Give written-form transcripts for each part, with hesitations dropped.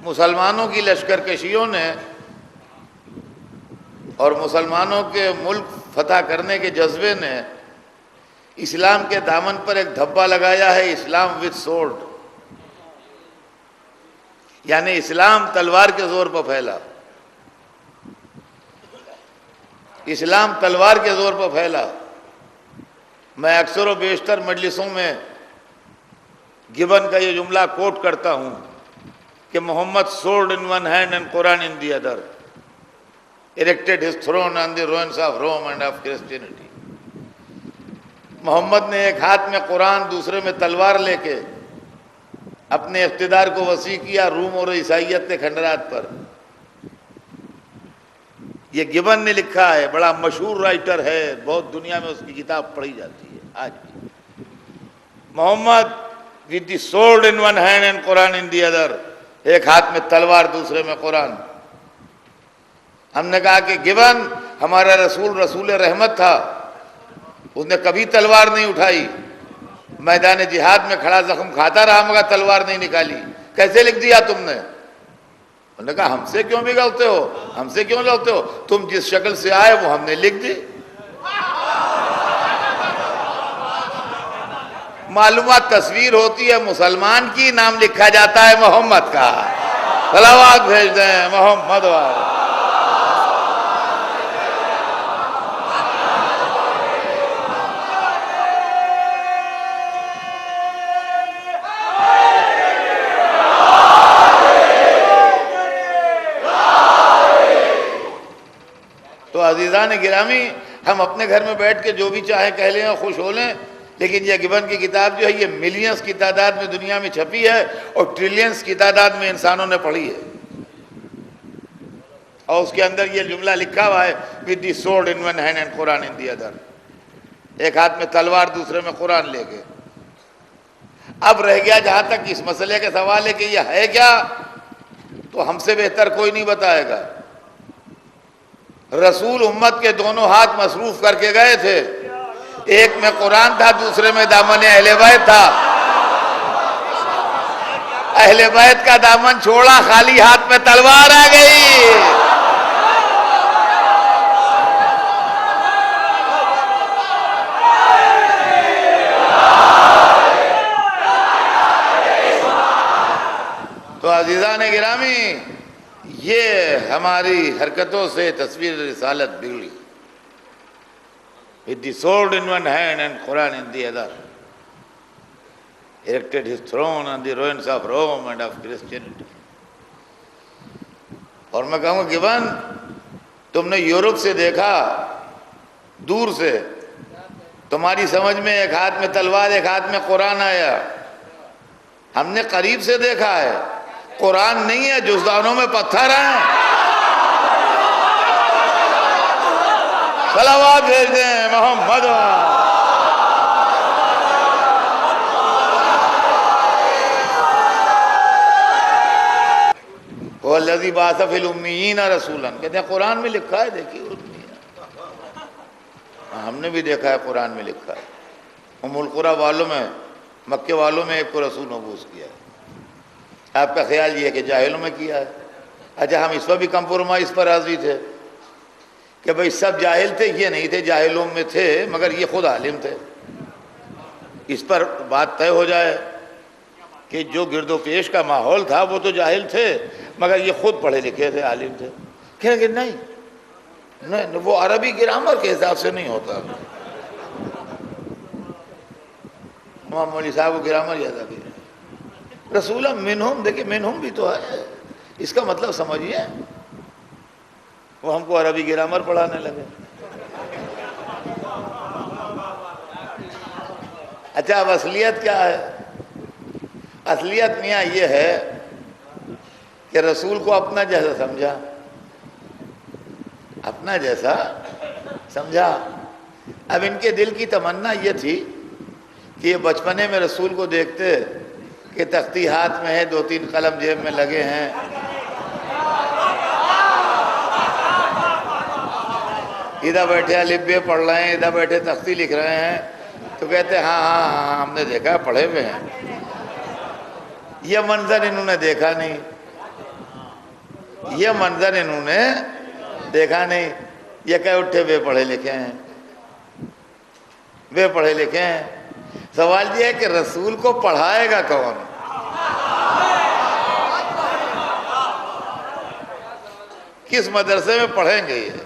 مسلمانوں کی لشکرکشیوں نے اور مسلمانوں کے ملک فتح کرنے کے جذبے نے اسلام کے دامن پر ایک دھبا لگایا ہے، اسلام وتھ سورڈ، یعنی اسلام تلوار کے زور پر پھیلا، اسلام تلوار کے زور پر پھیلا۔ میں اکثر و بیشتر مجلسوں میں گبن کا یہ جملہ کوٹ کرتا ہوں کہ محمد sword in one hand and Quran in the other, erected his throne on the ruins of Rome and of Christianity۔ محمد نے ایک ہاتھ میں قرآن دوسرے میں تلوار لے کے اپنے اقتدار کو وسیع کیا روم اور عیسائیت کے کھنڈرات پر۔ یہ گبن نے لکھا ہے، بڑا مشہور رائٹر ہے، بہت دنیا میں اس کی کتاب پڑھی جاتی ہے آج بھی۔ محمد with the sword in one hand and Quran in the other، ایک ہاتھ میں تلوار دوسرے میں قرآن۔ ہم نے کہا کہ گبن ہمارا رسول رحمت تھا، اس نے کبھی تلوار نہیں اٹھائی، میدان جہاد میں کھڑا زخم کھاتا رہا مگر تلوار نہیں نکالی، کیسے لکھ دیا تم نے؟ انہوں نے کہا ہم سے کیوں بگڑتے ہو، ہم سے کیوں لڑتے ہو، تم جس شکل سے آئے وہ ہم نے لکھ دی۔ معلومات تصویر ہوتی ہے مسلمان کی، نام لکھا جاتا ہے محمد کا۔ صلوات بھیج دیں محمد والے۔ تو عزیزان گرامی، ہم اپنے گھر میں بیٹھ کے جو بھی چاہے کہہ لیں اور خوش ہو لیں، لیکن یہ گبن کی کتاب جو ہے یہ ملینز کی تعداد میں دنیا میں چھپی ہے اور ٹریلینز کی تعداد میں انسانوں نے پڑھی ہے، اور اس کے اندر یہ جملہ لکھا ہوا ہے with the sword in one hand and Quran in the other، ایک ہاتھ میں تلوار دوسرے میں قرآن لے کے۔ اب رہ گیا جہاں تک اس مسئلے کے سوال ہے کہ یہ ہے کیا، تو ہم سے بہتر کوئی نہیں بتائے گا۔ رسول امت کے دونوں ہاتھ مصروف کر کے گئے تھے، ایک میں قرآن تھا دوسرے میں دامن اہل بیت تھا۔ اہل بیت کا دامن چھوڑا، خالی ہاتھ میں تلوار آ گئی۔ تو عزیزان گرامی، یہ ہماری حرکتوں سے تصویر رسالت بگڑی۔ with the sword in one hand and Quran in the other, erected his throne on the ruins of Rome and of Christianity۔ اور میں کہوں گا گبن، تم نے یورپ سے دیکھا دور سے، تمہاری سمجھ میں ایک ہاتھ میں تلوار ایک ہاتھ میں قرآن آیا۔ ہم نے قریب سے دیکھا ہے، قرآن نہیں ہے، جزدانوں میں پتھر ہیں۔ صلوات بھیج دیں محمد۔ وَالَّذِي بَعَثَ فِي الْأُمِّيِّينَ رَسُولًا، کہتے ہیں قرآن میں لکھا ہے، دیکھیے ہم نے بھی دیکھا ہے قرآن میں لکھا ہے۔ ام القریٰ والوں میں، مکے والوں میں ایک کو رسول مبعوث کیا ہے۔ آپ کا خیال یہ ہے کہ جاہلوں میں کیا ہے؟ اچھا، ہم اس پر بھی کمپرومائز پر راضی تھے کہ بھئی سب جاہل تھے، یہ نہیں تھے، جاہلوں میں تھے مگر یہ خود عالم تھے۔ اس پر بات طے ہو جائے کہ جو گرد و پیش کا ماحول تھا وہ تو جاہل تھے مگر یہ خود پڑھے لکھے تھے، عالم تھے۔ کہیں گے نہیں، وہ عربی گرامر کے حساب سے نہیں ہوتا۔ امام مولوی صاحب کو گرامر یاد آ گئی۔ رسول منہم، دیکھیں منہم بھی تو ہے، اس کا مطلب سمجھیے۔ وہ ہم کو عربی گرامر پڑھانے لگے۔ اچھا، اب اصلیت کیا ہے؟ اصلیت میاں یہ ہے کہ رسول کو اپنا جیسا سمجھا، اپنا جیسا سمجھا۔ اب ان کے دل کی تمنا یہ تھی کہ یہ بچپنے میں رسول کو دیکھتے کہ تختی ہاتھ میں ہے، 2-3 قلم جیب میں لگے ہیں، ادھر بیٹھے الف بے پڑھ رہے ہیں، ادھر بیٹھے تختی لکھ رہے ہیں، تو کہتے ہیں ہاں ہم نے دیکھا، پڑھے ہوئے ہیں۔ یہ منظر انہوں نے دیکھا نہیں، یہ منظر انہوں نے دیکھا نہیں. یہ کہے اٹھے بے پڑھے لکھے ہیں، بے پڑھے لکھے ہیں. سوال یہ ہے کہ رسول کو پڑھائے گا کون؟ کس مدرسے میں پڑھیں گے یہ؟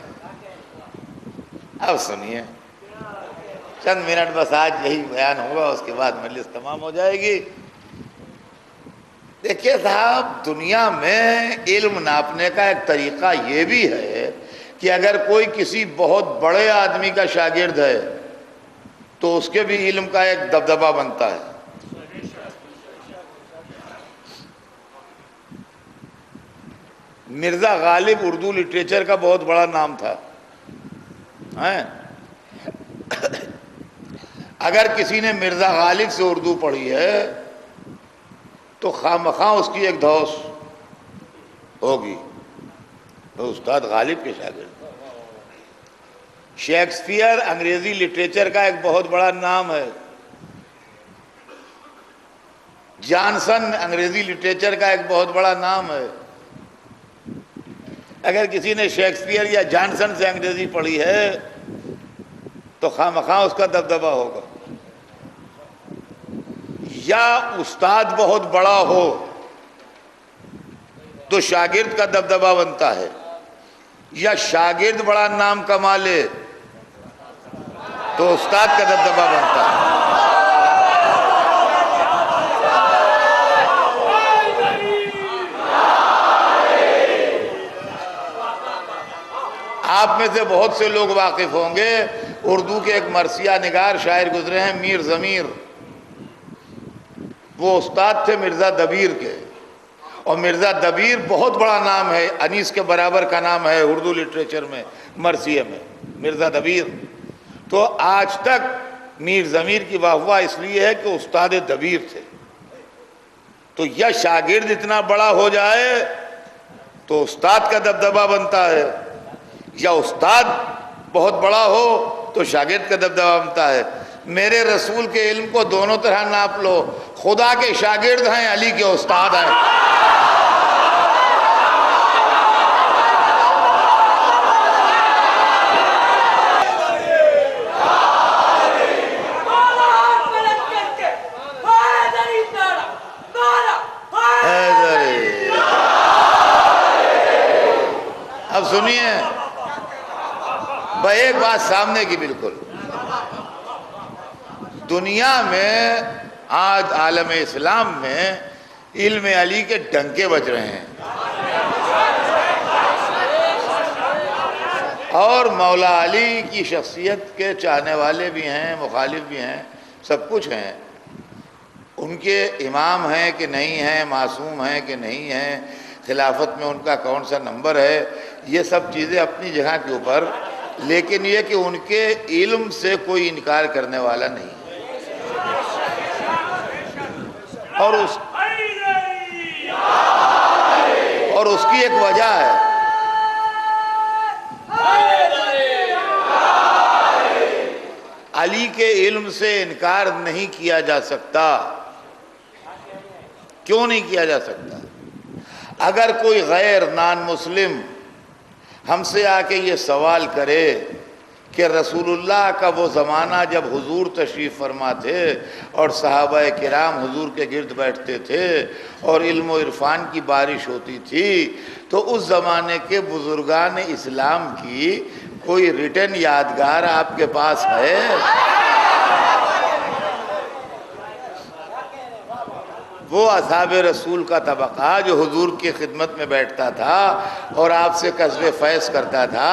اب سنیے، چند منٹ بس آج یہی بیان ہوگا، اس کے بعد مجلس تمام ہو جائے گی. دیکھیے صاحب، دنیا میں علم ناپنے کا ایک طریقہ یہ بھی ہے کہ اگر کوئی کسی بہت بڑے آدمی کا شاگرد ہے تو اس کے بھی علم کا ایک دبدبہ بنتا ہے. مرزا غالب اردو لٹریچر کا بہت بڑا نام تھا. اگر کسی نے مرزا غالب سے اردو پڑھی ہے تو خواہ اس کی ایک دھوس ہوگی، وہ استاد غالب کے شاگرد. شیکسپیئر انگریزی لٹریچر کا ایک بہت بڑا نام ہے. جانسن انگریزی لٹریچر کا ایک بہت بڑا نام ہے. اگر کسی نے شیکسپیئر یا جانسن سے انگریزی پڑھی ہے تو خواہ اس کا دبدبہ ہوگا. یا استاد بہت بڑا ہو تو شاگرد کا دبدبہ بنتا ہے، یا شاگرد بڑا نام کما لے تو استاد کا دبدبہ بنتا ہے. آپ میں سے بہت سے لوگ واقف ہوں گے، اردو کے ایک مرثیہ نگار شاعر گزرے ہیں میر ضمیر. وہ استاد تھے مرزا دبیر کے، اور مرزا دبیر بہت بڑا نام ہے، انیس کے برابر کا نام ہے اردو لٹریچر میں، مرثیے میں مرزا دبیر. تو آج تک میر ضمیر کی واہ واہ اس لیے ہے کہ استاد دبیر تھے. تو یا شاگرد اتنا بڑا ہو جائے تو استاد کا دبدبہ بنتا ہے، یا استاد بہت بڑا ہو تو شاگرد کا دبدبہ بنتا ہے. میرے رسول کے علم کو دونوں طرح ناپ لو، خدا کے شاگرد ہیں، علی کے استاد ہیں. اب سنیے بھائی ایک بات سامنے کی، بالکل دنیا میں آج عالم اسلام میں علم علی کے ڈنکے بج رہے ہیں، اور مولا علی کی شخصیت کے چاہنے والے بھی ہیں، مخالف بھی ہیں، سب کچھ ہیں. ان کے امام ہیں کہ نہیں ہیں، معصوم ہیں کہ نہیں ہیں، خلافت میں ان کا کون سا نمبر ہے، یہ سب چیزیں اپنی جگہ کے اوپر، لیکن یہ کہ ان کے علم سے کوئی انکار کرنے والا نہیں. اور اس کی ایک وجہ ہے، علی کے علم سے انکار نہیں کیا جا سکتا. کیوں نہیں کیا جا سکتا؟ اگر کوئی غیر نان مسلم ہم سے آ کے یہ سوال کرے کہ رسول اللہ کا وہ زمانہ جب حضور تشریف فرما تھے اور صحابہ کرام حضور کے گرد بیٹھتے تھے اور علم و عرفان کی بارش ہوتی تھی، تو اس زمانے کے بزرگان اسلام کی کوئی ریٹن یادگار آپ کے پاس ہے؟ وہ اصحاب رسول کا طبقہ جو حضور کی خدمت میں بیٹھتا تھا اور آپ سے کسب فیض کرتا تھا،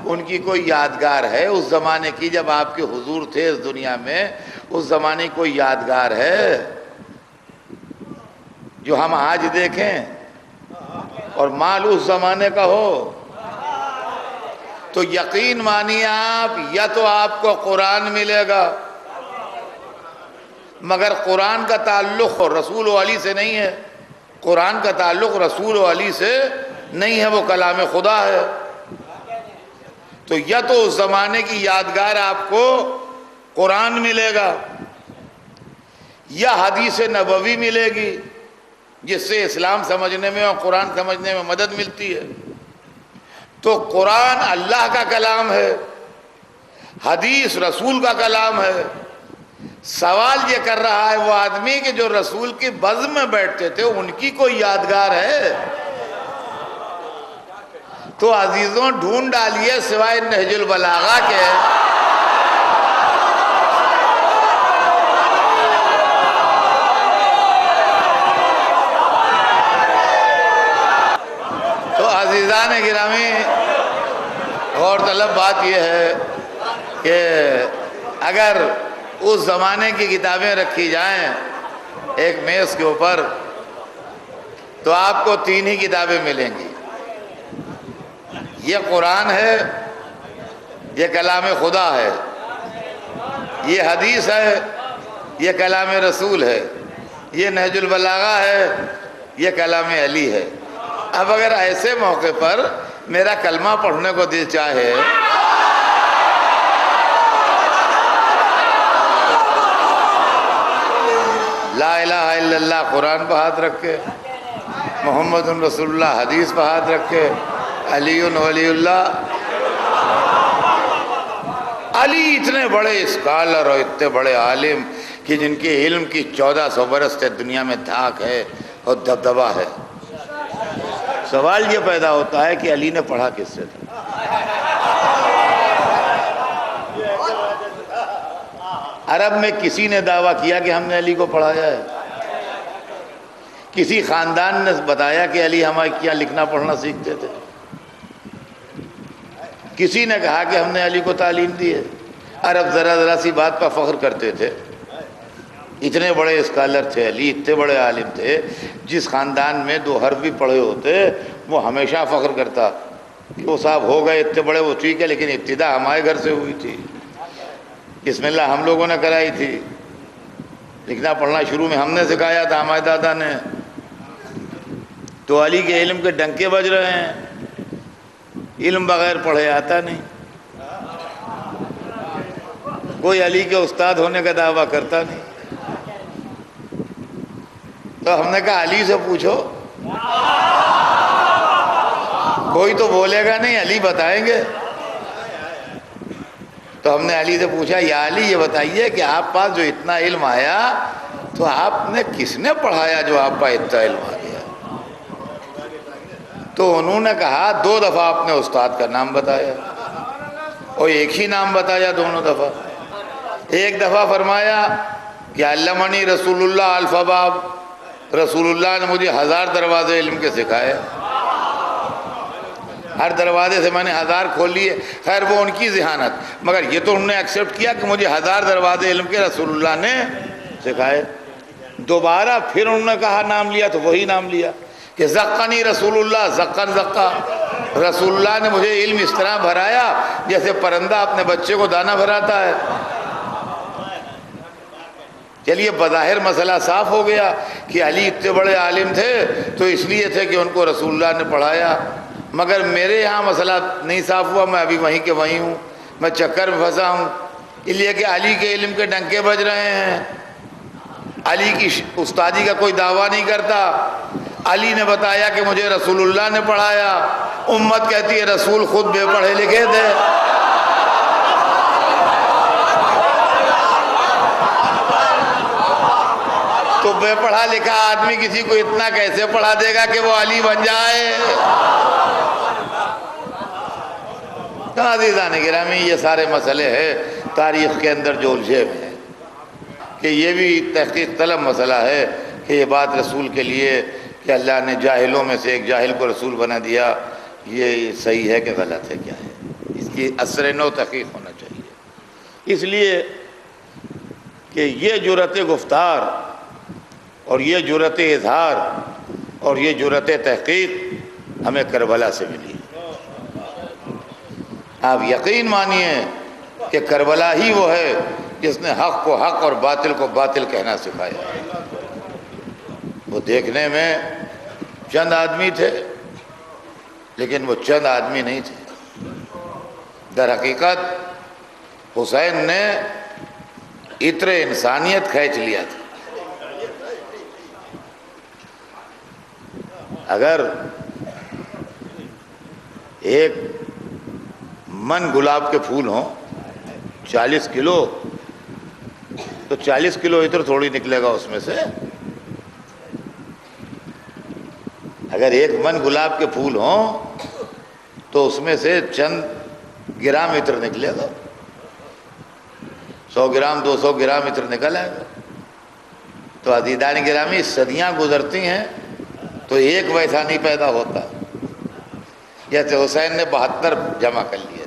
ان کی کوئی یادگار ہے اس زمانے کی جب آپ کے حضور تھے اس دنیا میں؟ اس زمانے کی کوئی یادگار ہے جو ہم آج دیکھیں اور مال اس زمانے کا ہو؟ تو یقین مانیے آپ، یا تو آپ کو قرآن ملے گا، مگر قرآن کا تعلق رسول و علی سے نہیں ہے. قرآن کا تعلق رسول و علی سے نہیں ہے، وہ کلام خدا ہے. تو یا تو اس زمانے کی یادگار آپ کو قرآن ملے گا، یا حدیث نبوی ملے گی جس سے اسلام سمجھنے میں اور قرآن سمجھنے میں مدد ملتی ہے۔ تو قرآن اللہ کا کلام ہے، حدیث رسول کا کلام ہے۔ سوال یہ کر رہا ہے وہ آدمی کہ جو رسول کی بزم میں بیٹھتے تھے ان کی کوئی یادگار ہے؟ تو عزیزوں ڈھونڈ ڈالیے سوائے نہج البلاغہ کے تو عزیزان گرامی غور طلب بات یہ ہے کہ اگر اس زمانے کی کتابیں رکھی جائیں ایک میز کے اوپر تو آپ کو 3 ہی کتابیں ملیں گی۔ یہ قرآن ہے، یہ کلام خدا ہے، یہ حدیث ہے، یہ کلام رسول ہے، یہ نہج البلاغہ ہے، یہ کلام علی ہے۔ اب اگر ایسے موقع پر میرا کلمہ پڑھنے کو دل چاہے لا الہ الا اللہ قرآن پہ ہاتھ رکھے، محمد رسول اللہ حدیث پہ ہاتھ رکھے، علی ولی اللہ۔ علی اتنے بڑے اسکالر اور اتنے بڑے عالم کہ جن کے علم کی 1400 برس سے دنیا میں دھاک ہے اور دبدبہ ہے۔ سوال یہ پیدا ہوتا ہے کہ علی نے پڑھا کس سے تھا؟ عرب میں کسی نے دعویٰ کیا کہ ہم نے علی کو پڑھایا ہے؟ کسی خاندان نے بتایا کہ علی ہمارے کیا لکھنا پڑھنا سیکھتے تھے؟ کسی نے کہا کہ ہم نے علی کو تعلیم دی ہے؟ عرب ذرا ذرا سی بات پر فخر کرتے تھے۔ اتنے بڑے اسکالر تھے علی، اتنے بڑے عالم تھے، جس خاندان میں 2 حرف بھی پڑھے ہوتے وہ ہمیشہ فخر کرتا کہ وہ صاحب ہو گئے اتنے بڑے، وہ ٹھیک ہے لیکن ابتدا ہمارے گھر سے ہوئی تھی، بسم اللہ ہم لوگوں نے کرائی تھی، لکھنا پڑھنا شروع میں ہم نے سکھایا تھا ہمارے دادا نے۔ تو علی کے علم کے ڈنکے بج رہے ہیں، علم بغیر پڑھے آتا نہیں، کوئی علی کے استاد ہونے کا دعویٰ کرتا نہیں۔ تو ہم نے کہا علی سے پوچھو، کوئی تو بولے گا نہیں، علی بتائیں گے۔ تو ہم نے علی سے پوچھا یا علی یہ بتائیے کہ آپ پاس جو اتنا علم آیا تو آپ نے کس نے پڑھایا جو آپ پاس اتنا علم آ گیا؟ تو انہوں نے کہا 2 دفعہ آپ نے استاد کا نام بتایا اور ایک ہی نام بتایا دونوں دفعہ۔ ایک دفعہ فرمایا کہ علمنی رسول اللہ الف باب، رسول اللہ نے مجھے 1000 دروازے علم کے سکھائے، ہر دروازے سے میں نے 1000 کھول لیے۔ خیر وہ ان کی ذہانت، مگر یہ تو انہوں نے ایکسیپٹ کیا کہ مجھے 1000 دروازے علم کے رسول اللہ نے سکھائے۔ دوبارہ پھر انہوں نے کہا نام لیا تو وہی نام لیا کہ زقنی رسول اللہ زقن زقا، رسول اللہ نے مجھے علم اس طرح بھرایا جیسے پرندہ اپنے بچے کو دانہ بھراتا ہے۔ چلیے بظاہر مسئلہ صاف ہو گیا کہ علی اتنے بڑے عالم تھے تو اس لیے تھے کہ ان کو رسول اللہ نے پڑھایا، مگر میرے یہاں مسئلہ نہیں صاف ہوا، میں ابھی وہیں کے وہیں ہوں، میں چکر میں پھنسا ہوں، اس لیے کہ علی کے علم کے ڈنکے بج رہے ہیں، علی کی استادی کا کوئی دعویٰ نہیں کرتا۔ علی نے بتایا کہ مجھے رسول اللہ نے پڑھایا، امت کہتی ہے رسول خود بے پڑھے لکھے تھے۔ تو بے پڑھا لکھا آدمی کسی کو اتنا کیسے پڑھا دے گا کہ وہ علی بن جائے؟ عزیزان گرامی یہ سارے مسئلے ہیں تاریخ کے اندر جو الجھے ہوئے ہیں کہ یہ بھی تحقیق طلب مسئلہ ہے کہ یہ بات رسول کے لیے کہ اللہ نے جاہلوں میں سے ایک جاہل کو رسول بنا دیا، یہ صحیح ہے کہ غلط ہے، کیا ہے؟ اس کی اثر نو تحقیق ہونا چاہیے۔ اس لیے کہ یہ جرأت گفتار اور یہ جرأت اظہار اور یہ جرأت تحقیق ہمیں کربلا سے ملی۔ آپ یقین مانیے کہ کربلا ہی وہ ہے جس نے حق کو حق اور باطل کو باطل کہنا سکھایا۔ وہ دیکھنے میں چند آدمی تھے لیکن وہ چند آدمی نہیں تھے، در حقیقت حسین نے عطر انسانیت کھینچ لیا تھا۔ اگر ایک من گلاب کے پھول ہوں 40 کلو تو 40 کلو ادھر تھوڑی نکلے گا اس میں سے. اگر ایک من گلاب کے پھول ہوں تو اس میں سے چند گرام عطر نکلے گا. 100 گرام 200 گرام عطر نکل آئے گا. تو عزیزان گرامی صدیاں گزرتی ہیں تو ایک ویسا نہیں پیدا ہوتا. جیسے حسین نے 72 جمع کر لیے.